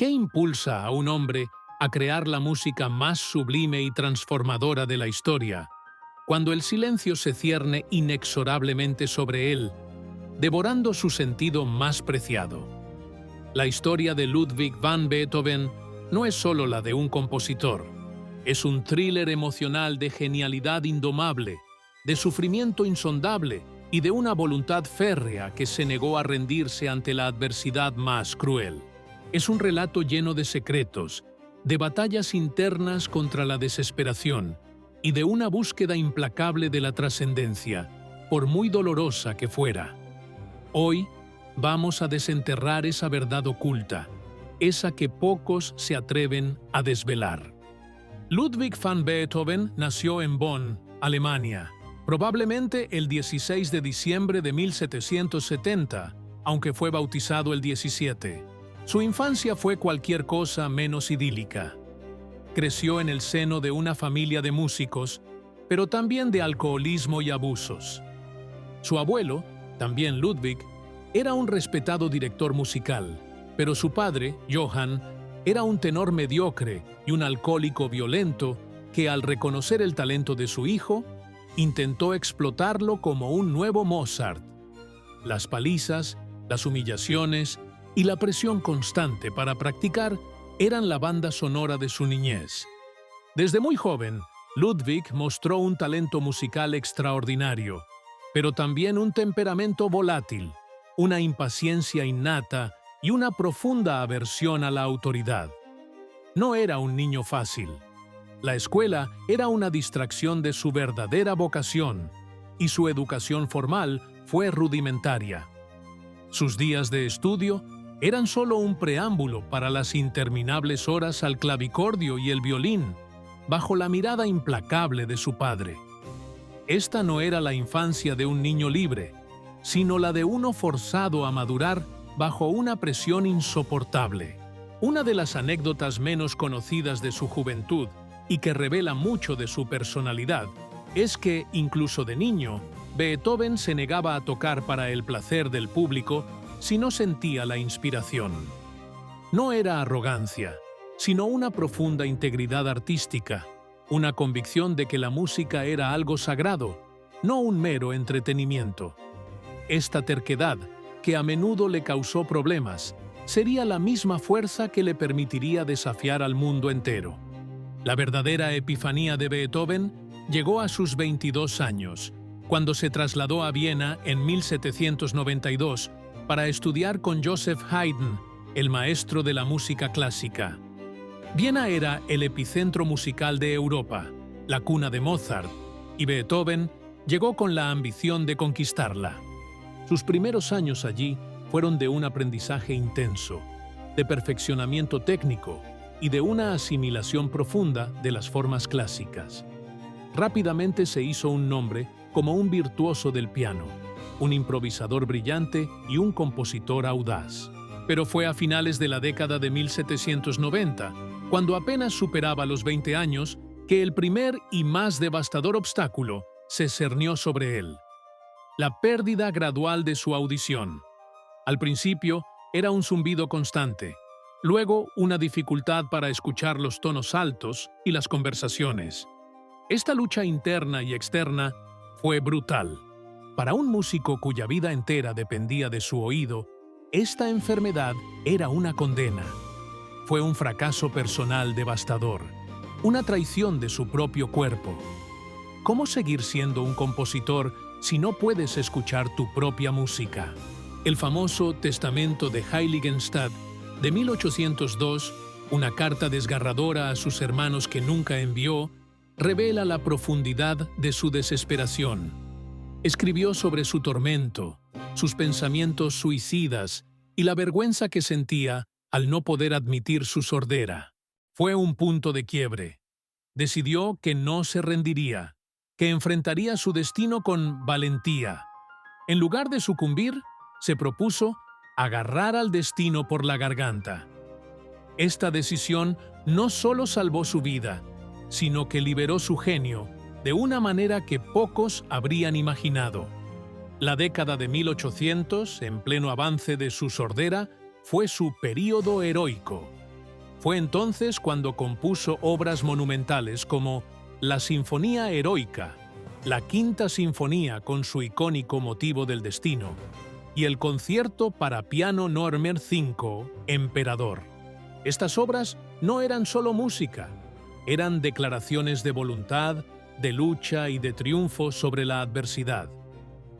¿Qué impulsa a un hombre a crear la música más sublime y transformadora de la historia, cuando el silencio se cierne inexorablemente sobre él, devorando su sentido más preciado? La historia de Ludwig van Beethoven no es solo la de un compositor, es un thriller emocional de genialidad indomable, de sufrimiento insondable y de una voluntad férrea que se negó a rendirse ante la adversidad más cruel. Es un relato lleno de secretos, de batallas internas contra la desesperación y de una búsqueda implacable de la trascendencia, por muy dolorosa que fuera. Hoy vamos a desenterrar esa verdad oculta, esa que pocos se atreven a desvelar. Ludwig van Beethoven nació en Bonn, Alemania, probablemente el 16 de diciembre de 1770, aunque fue bautizado el 17. Su infancia fue cualquier cosa menos idílica. Creció en el seno de una familia de músicos, pero también de alcoholismo y abusos. Su abuelo, también Ludwig, era un respetado director musical, pero su padre, Johann, era un tenor mediocre y un alcohólico violento que, al reconocer el talento de su hijo, intentó explotarlo como un nuevo Mozart. Las palizas, las humillaciones y la presión constante para practicar eran la banda sonora de su niñez. Desde muy joven, Ludwig mostró un talento musical extraordinario, pero también un temperamento volátil, una impaciencia innata y una profunda aversión a la autoridad. No era un niño fácil. La escuela era una distracción de su verdadera vocación, y su educación formal fue rudimentaria. Sus días de estudio eran solo un preámbulo para las interminables horas al clavicordio y el violín, bajo la mirada implacable de su padre. Esta no era la infancia de un niño libre, sino la de uno forzado a madurar bajo una presión insoportable. Una de las anécdotas menos conocidas de su juventud y que revela mucho de su personalidad es que, incluso de niño, Beethoven se negaba a tocar para el placer del público si no sentía la inspiración. No era arrogancia, sino una profunda integridad artística, una convicción de que la música era algo sagrado, no un mero entretenimiento. Esta terquedad, que a menudo le causó problemas, sería la misma fuerza que le permitiría desafiar al mundo entero. La verdadera epifanía de Beethoven llegó a sus 22 años, cuando se trasladó a Viena en 1792 para estudiar con Joseph Haydn, el maestro de la música clásica. Viena era el epicentro musical de Europa, la cuna de Mozart, y Beethoven llegó con la ambición de conquistarla. Sus primeros años allí fueron de un aprendizaje intenso, de perfeccionamiento técnico y de una asimilación profunda de las formas clásicas. Rápidamente se hizo un nombre como un virtuoso del piano, un improvisador brillante y un compositor audaz. Pero fue a finales de la década de 1790, cuando apenas superaba los 20 años, que el primer y más devastador obstáculo se cernió sobre él: la pérdida gradual de su audición. Al principio era un zumbido constante, luego una dificultad para escuchar los tonos altos y las conversaciones. Esta lucha interna y externa fue brutal. Para un músico cuya vida entera dependía de su oído, esta enfermedad era una condena. Fue un fracaso personal devastador, una traición de su propio cuerpo. ¿Cómo seguir siendo un compositor si no puedes escuchar tu propia música? El famoso Testamento de Heiligenstadt de 1802, una carta desgarradora a sus hermanos que nunca envió, revela la profundidad de su desesperación. Escribió sobre su tormento, sus pensamientos suicidas y la vergüenza que sentía al no poder admitir su sordera. Fue un punto de quiebre. Decidió que no se rendiría, que enfrentaría su destino con valentía. En lugar de sucumbir, se propuso agarrar al destino por la garganta. Esta decisión no solo salvó su vida, sino que liberó su genio de una manera que pocos habrían imaginado. La década de 1800, en pleno avance de su sordera, fue su período heroico. Fue entonces cuando compuso obras monumentales como la Sinfonía Heroica, la Quinta Sinfonía con su icónico Motivo del Destino y el Concierto para piano Nr. 5, Emperador. Estas obras no eran solo música, eran declaraciones de voluntad, de lucha y de triunfo sobre la adversidad.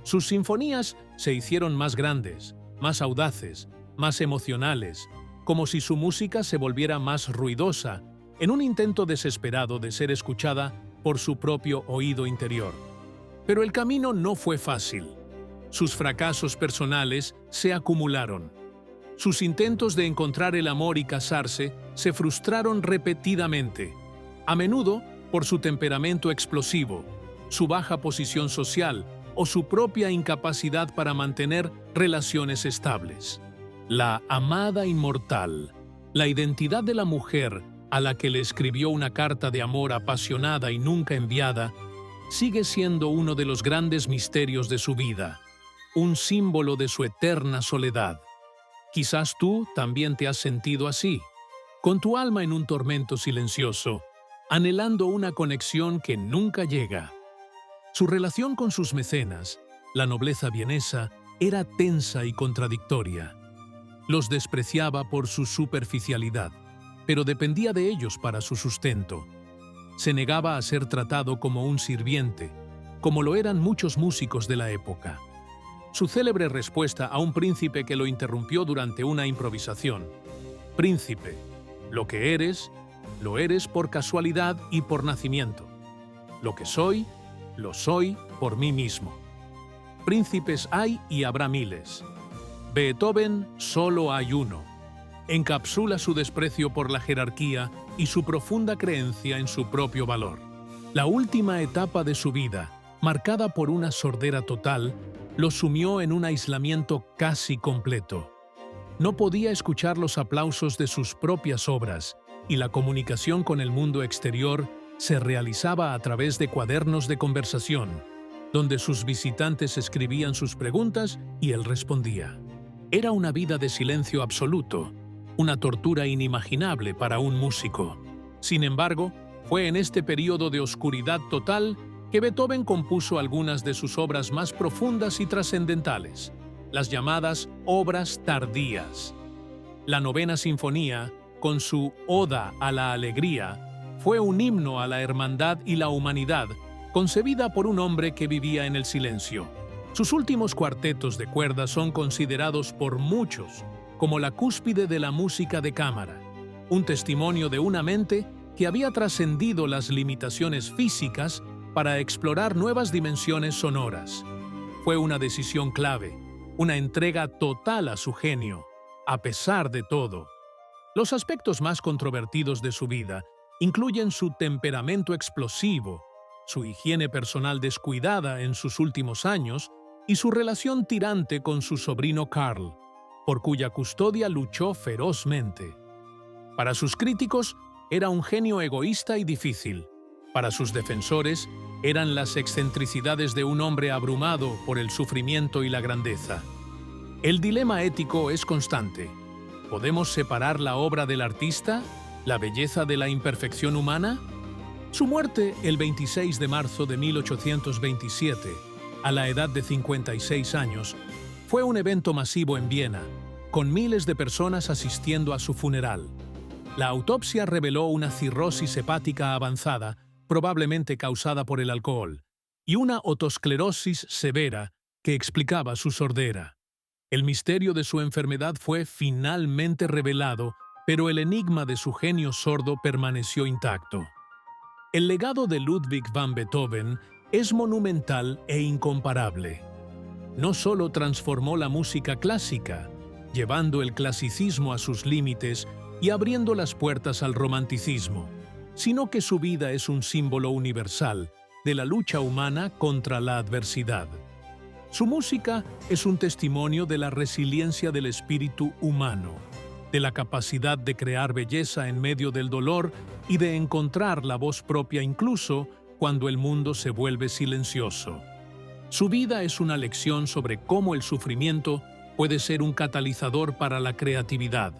Sus sinfonías se hicieron más grandes, más audaces, más emocionales, como si su música se volviera más ruidosa, en un intento desesperado de ser escuchada por su propio oído interior. Pero el camino no fue fácil. Sus fracasos personales se acumularon. Sus intentos de encontrar el amor y casarse se frustraron repetidamente, a menudo por su temperamento explosivo, su baja posición social o su propia incapacidad para mantener relaciones estables. La amada inmortal, la identidad de la mujer a la que le escribió una carta de amor apasionada y nunca enviada, sigue siendo uno de los grandes misterios de su vida, un símbolo de su eterna soledad. Quizás tú también te has sentido así, con tu alma en un tormento silencioso, anhelando una conexión que nunca llega. Su relación con sus mecenas, la nobleza vienesa, era tensa y contradictoria. Los despreciaba por su superficialidad, pero dependía de ellos para su sustento. Se negaba a ser tratado como un sirviente, como lo eran muchos músicos de la época. Su célebre respuesta a un príncipe que lo interrumpió durante una improvisación: «Príncipe, lo que eres, lo eres por casualidad y por nacimiento. Lo que soy, lo soy por mí mismo. Príncipes hay y habrá miles. Beethoven solo hay uno». Encapsula su desprecio por la jerarquía y su profunda creencia en su propio valor. La última etapa de su vida, marcada por una sordera total, lo sumió en un aislamiento casi completo. No podía escuchar los aplausos de sus propias obras y la comunicación con el mundo exterior se realizaba a través de cuadernos de conversación, donde sus visitantes escribían sus preguntas y él respondía. Era una vida de silencio absoluto, una tortura inimaginable para un músico. Sin embargo, fue en este periodo de oscuridad total que Beethoven compuso algunas de sus obras más profundas y trascendentales, las llamadas obras tardías. La Novena Sinfonía, con su Oda a la Alegría, fue un himno a la hermandad y la humanidad, concebida por un hombre que vivía en el silencio. Sus últimos cuartetos de cuerdas son considerados por muchos como la cúspide de la música de cámara, un testimonio de una mente que había trascendido las limitaciones físicas para explorar nuevas dimensiones sonoras. Fue una decisión clave, una entrega total a su genio, a pesar de todo. Los aspectos más controvertidos de su vida incluyen su temperamento explosivo, su higiene personal descuidada en sus últimos años y su relación tirante con su sobrino Karl, por cuya custodia luchó ferozmente. Para sus críticos, era un genio egoísta y difícil. Para sus defensores, eran las excentricidades de un hombre abrumado por el sufrimiento y la grandeza. El dilema ético es constante. ¿Podemos separar la obra del artista, la belleza de la imperfección humana? Su muerte, el 26 de marzo de 1827, a la edad de 56 años, fue un evento masivo en Viena, con miles de personas asistiendo a su funeral. La autopsia reveló una cirrosis hepática avanzada, probablemente causada por el alcohol, y una otosclerosis severa que explicaba su sordera. El misterio de su enfermedad fue finalmente revelado, pero el enigma de su genio sordo permaneció intacto. El legado de Ludwig van Beethoven es monumental e incomparable. No solo transformó la música clásica, llevando el clasicismo a sus límites y abriendo las puertas al romanticismo, sino que su vida es un símbolo universal de la lucha humana contra la adversidad. Su música es un testimonio de la resiliencia del espíritu humano, de la capacidad de crear belleza en medio del dolor y de encontrar la voz propia incluso cuando el mundo se vuelve silencioso. Su vida es una lección sobre cómo el sufrimiento puede ser un catalizador para la creatividad,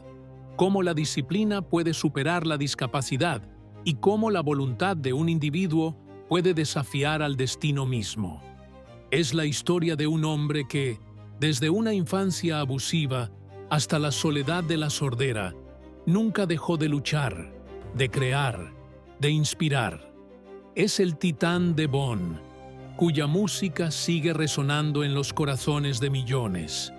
cómo la disciplina puede superar la discapacidad y cómo la voluntad de un individuo puede desafiar al destino mismo. Es la historia de un hombre que, desde una infancia abusiva hasta la soledad de la sordera, nunca dejó de luchar, de crear, de inspirar. Es el titán de Bonn, cuya música sigue resonando en los corazones de millones.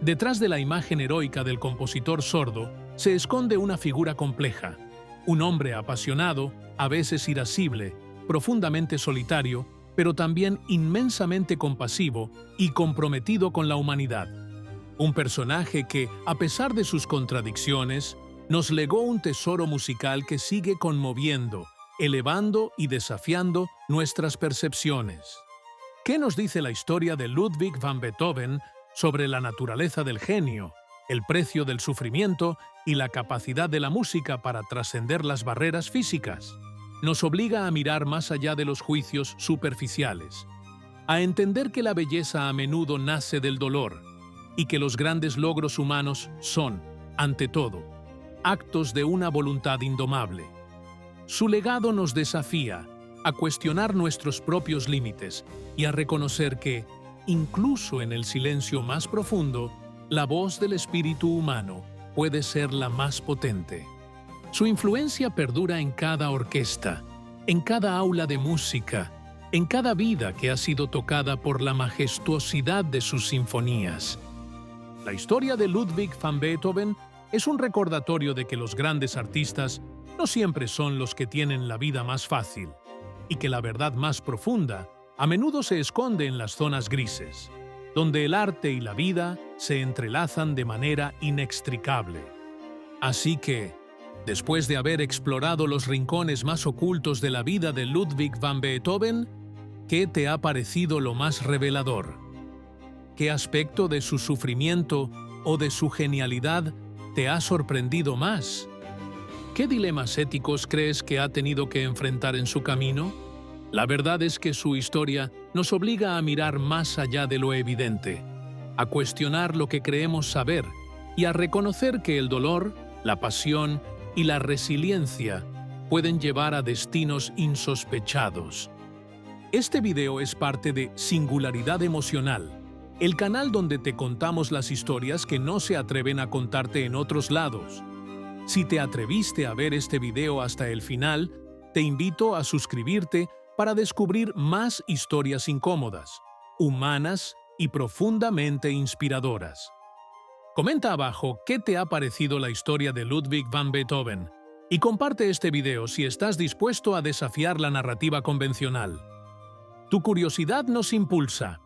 Detrás de la imagen heroica del compositor sordo se esconde una figura compleja, un hombre apasionado, a veces irascible, profundamente solitario, pero también inmensamente compasivo y comprometido con la humanidad. Un personaje que, a pesar de sus contradicciones, nos legó un tesoro musical que sigue conmoviendo, elevando y desafiando nuestras percepciones. ¿Qué nos dice la historia de Ludwig van Beethoven sobre la naturaleza del genio, el precio del sufrimiento y la capacidad de la música para trascender las barreras físicas? Nos obliga a mirar más allá de los juicios superficiales, a entender que la belleza a menudo nace del dolor y que los grandes logros humanos son, ante todo, actos de una voluntad indomable. Su legado nos desafía a cuestionar nuestros propios límites y a reconocer que, incluso en el silencio más profundo, la voz del espíritu humano puede ser la más potente. Su influencia perdura en cada orquesta, en cada aula de música, en cada vida que ha sido tocada por la majestuosidad de sus sinfonías. La historia de Ludwig van Beethoven es un recordatorio de que los grandes artistas no siempre son los que tienen la vida más fácil, y que la verdad más profunda a menudo se esconde en las zonas grises, donde el arte y la vida se entrelazan de manera inextricable. Así que, después de haber explorado los rincones más ocultos de la vida de Ludwig van Beethoven, ¿qué te ha parecido lo más revelador? ¿Qué aspecto de su sufrimiento o de su genialidad te ha sorprendido más? ¿Qué dilemas éticos crees que ha tenido que enfrentar en su camino? La verdad es que su historia nos obliga a mirar más allá de lo evidente, a cuestionar lo que creemos saber y a reconocer que el dolor, la pasión y la resiliencia pueden llevar a destinos insospechados. Este video es parte de Singularidad Emocional, el canal donde te contamos las historias que no se atreven a contarte en otros lados. Si te atreviste a ver este video hasta el final, te invito a suscribirte para descubrir más historias incómodas, humanas y profundamente inspiradoras. Comenta abajo qué te ha parecido la historia de Ludwig van Beethoven y comparte este video si estás dispuesto a desafiar la narrativa convencional. Tu curiosidad nos impulsa